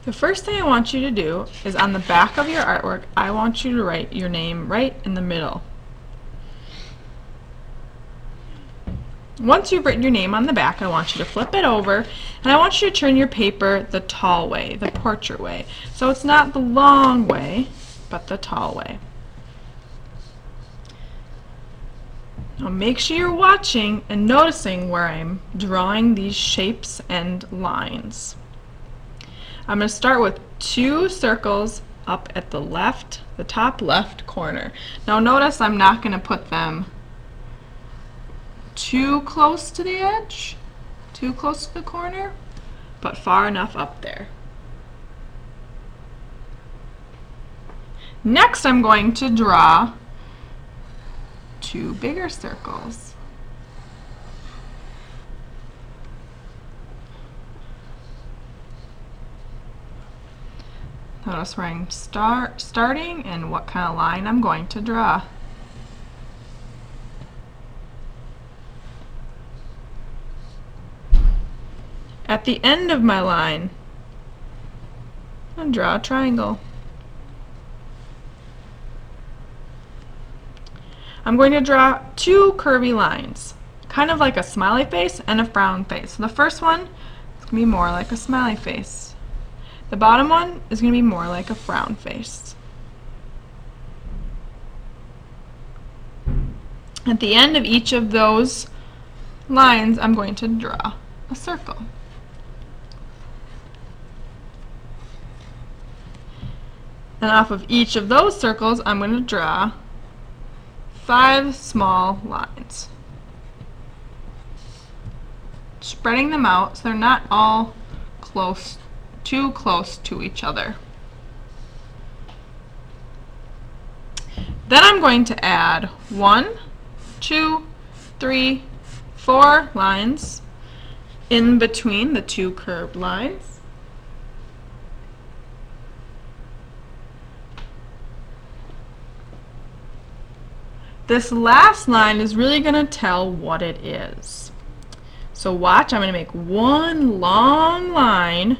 The first thing I want you to do is on the back of your artwork, I want you to write your name right in the middle. Once you've written your name on the back, I want you to flip it over, and I want you to turn your paper the tall way, the portrait way. So it's not the long way, but the tall way. Now make sure you're watching and noticing where I'm drawing these shapes and lines. I'm going to start with 2 circles up at the top left corner. Now notice I'm not going to put them too close to the edge, too close to the corner, but far enough up there. Next I'm going to draw 2 bigger circles. Notice where I'm starting and what kind of line I'm going to draw. At the end of my line, I'll draw a triangle. I'm going to draw 2 curvy lines, kind of like a smiley face and a frown face. So the first one is going to be more like a smiley face. The bottom one is going to be more like a frown face. At the end of each of those lines, I'm going to draw a circle. And off of each of those circles, I'm going to draw 5 small lines, spreading them out so they're not all too close to each other. Then I'm going to add 1, 2, 3, 4 lines in between the 2 curved lines. This last line is really going to tell what it is. So watch, I'm going to make one long line,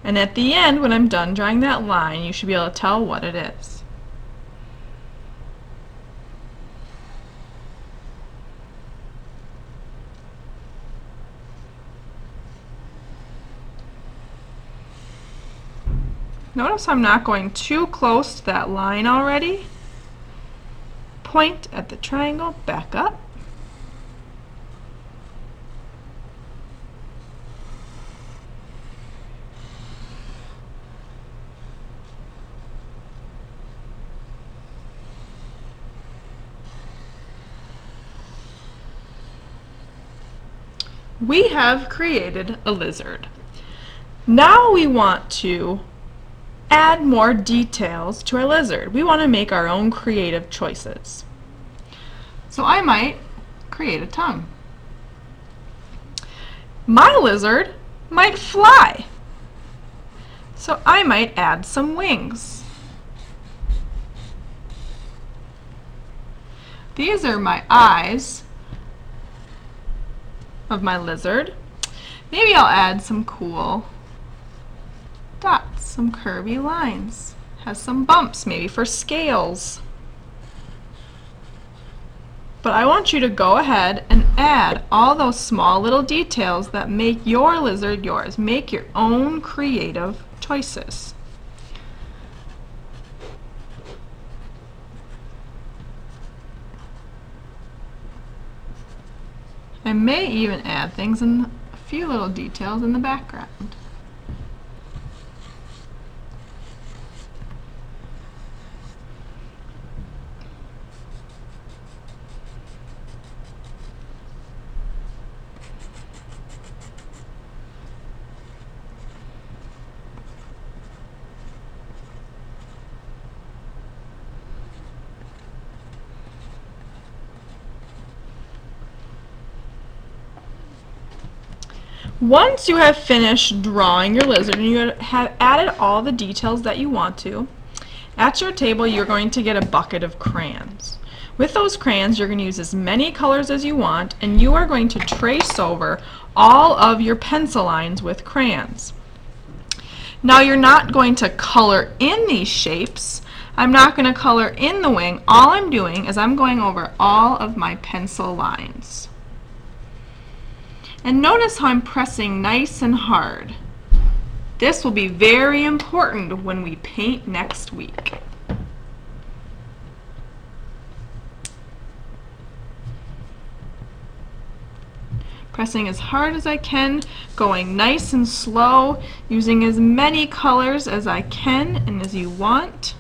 and at the end, when I'm done drawing that line, you should be able to tell what it is. Notice I'm not going too close to that line already. Point at the triangle, back up. We have created a lizard. Now we want to add more details to our lizard. We want to make our own creative choices. So I might create a tongue. My lizard might fly. So I might add some wings. These are my eyes of my lizard. Maybe I'll add some cool dots, some curvy lines. Has some bumps, maybe for scales. But I want you to go ahead and add all those small little details that make your lizard yours. Make your own creative choices. I may even add things in a few little details in the background. Once you have finished drawing your lizard and you have added all the details that you want to, at your table you're going to get a bucket of crayons. With those crayons you're going to use as many colors as you want, and you are going to trace over all of your pencil lines with crayons. Now you're not going to color in these shapes. I'm not going to color in the wing. All I'm doing is I'm going over all of my pencil lines. And notice how I'm pressing nice and hard. This will be very important when we paint next week. Pressing as hard as I can, going nice and slow, using as many colors as I can and as you want,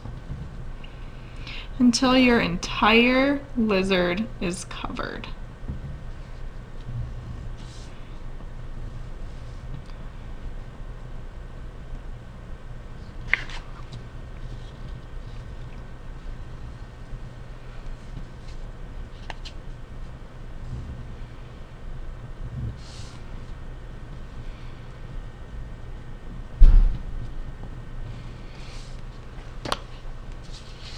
until your entire lizard is covered.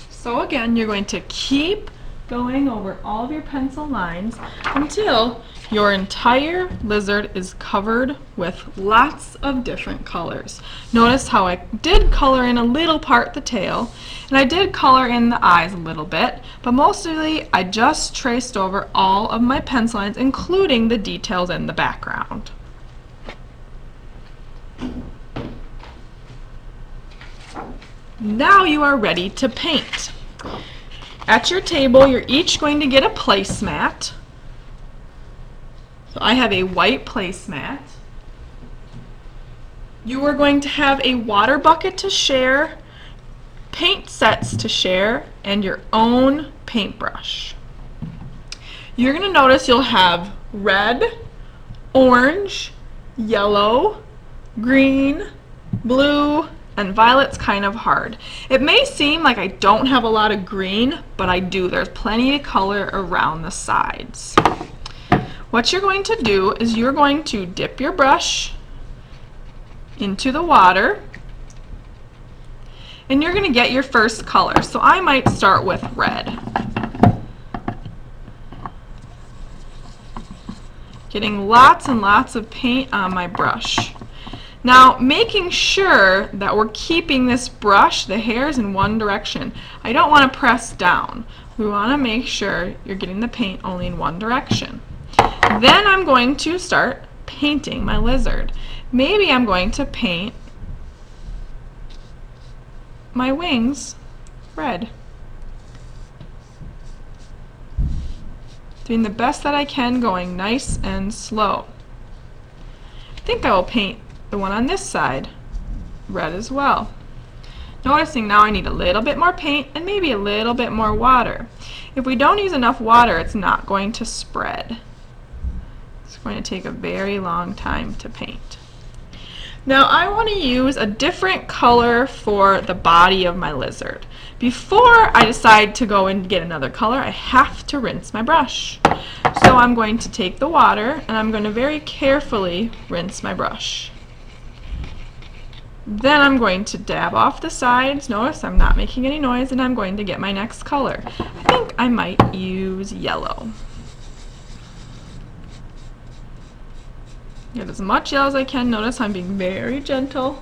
So again, you're going to keep going over all of your pencil lines until your entire lizard is covered with lots of different colors. Notice how I did color in a little part the tail, and I did color in the eyes a little bit, but mostly I just traced over all of my pencil lines, including the details in the background. Now you are ready to paint. At your table, you're each going to get a placemat. So I have a white placemat. You are going to have a water bucket to share, paint sets to share, and your own paintbrush. You're going to notice you'll have red, orange, yellow, green, blue, and violet's kind of hard. It may seem like I don't have a lot of green, but I do. There's plenty of color around the sides. What you're going to do is you're going to dip your brush into the water, and you're going to get your first color. So I might start with red. Getting lots and lots of paint on my brush. Now, making sure that we're keeping this brush, the hairs, in one direction. I don't want to press down. We want to make sure you're getting the paint only in one direction. Then I'm going to start painting my lizard. Maybe I'm going to paint my wings red. Doing the best that I can, going nice and slow. I think I will paint the one on this side red as well. Noticing now I need a little bit more paint and maybe a little bit more water. If we don't use enough water, it's not going to spread. It's going to take a very long time to paint. Now I want to use a different color for the body of my lizard. Before I decide to go and get another color, I have to rinse my brush. So I'm going to take the water and I'm going to very carefully rinse my brush. Then I'm going to dab off the sides. Notice I'm not making any noise, and I'm going to get my next color. I think I might use yellow. Get as much yellow as I can. Notice I'm being very gentle.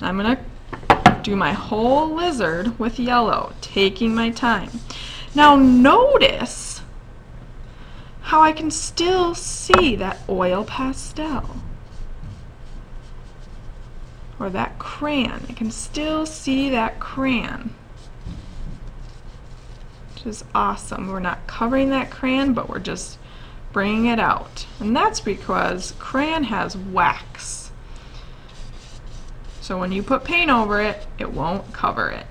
I'm going to do my whole lizard with yellow, taking my time. Now notice how I can still see that oil pastel. Or that crayon. I can still see that crayon, which is awesome. We're not covering that crayon, but we're just bringing it out. And that's because crayon has wax. So when you put paint over it, it won't cover it.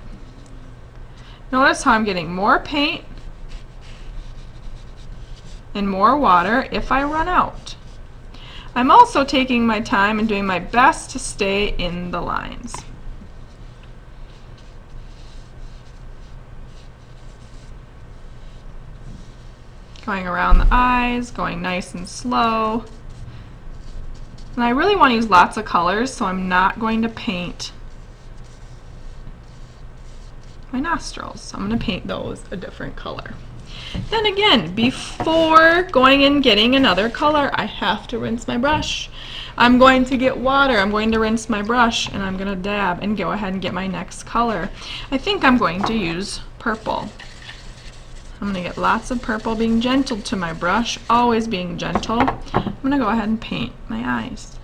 Notice how I'm getting more paint and more water if I run out. I'm also taking my time and doing my best to stay in the lines. Going around the eyes, going nice and slow. And I really want to use lots of colors, so I'm not going to paint my nostrils. I'm going to paint those a different color. Then again, before going and getting another color, I have to rinse my brush. I'm going to get water, I'm going to rinse my brush, and I'm going to dab and go ahead and get my next color. I think I'm going to use purple. I'm going to get lots of purple, being gentle to my brush, always being gentle. I'm going to go ahead and paint my eyes.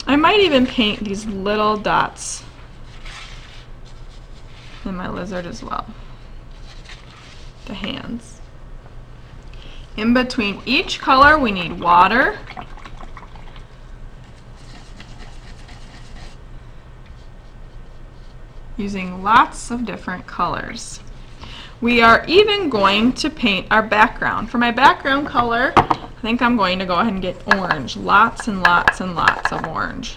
I might even paint these little dots in my lizard as well, the hands. In between each color we need water. Using lots of different colors. We are even going to paint our background. For my background color, I think I'm going to go ahead and get orange. Lots and lots and lots of orange.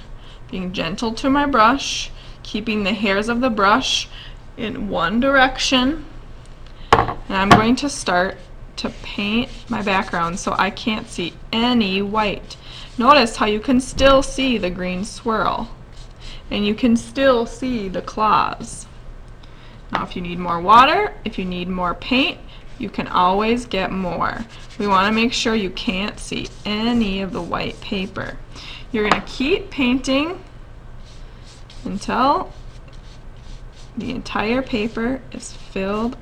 Being gentle to my brush, keeping the hairs of the brush in one direction. And I'm going to start to paint my background so I can't see any white. Notice how you can still see the green swirl. And you can still see the claws. Now if you need more water, if you need more paint, you can always get more. We want to make sure you can't see any of the white paper. You're going to keep painting until the entire paper is filled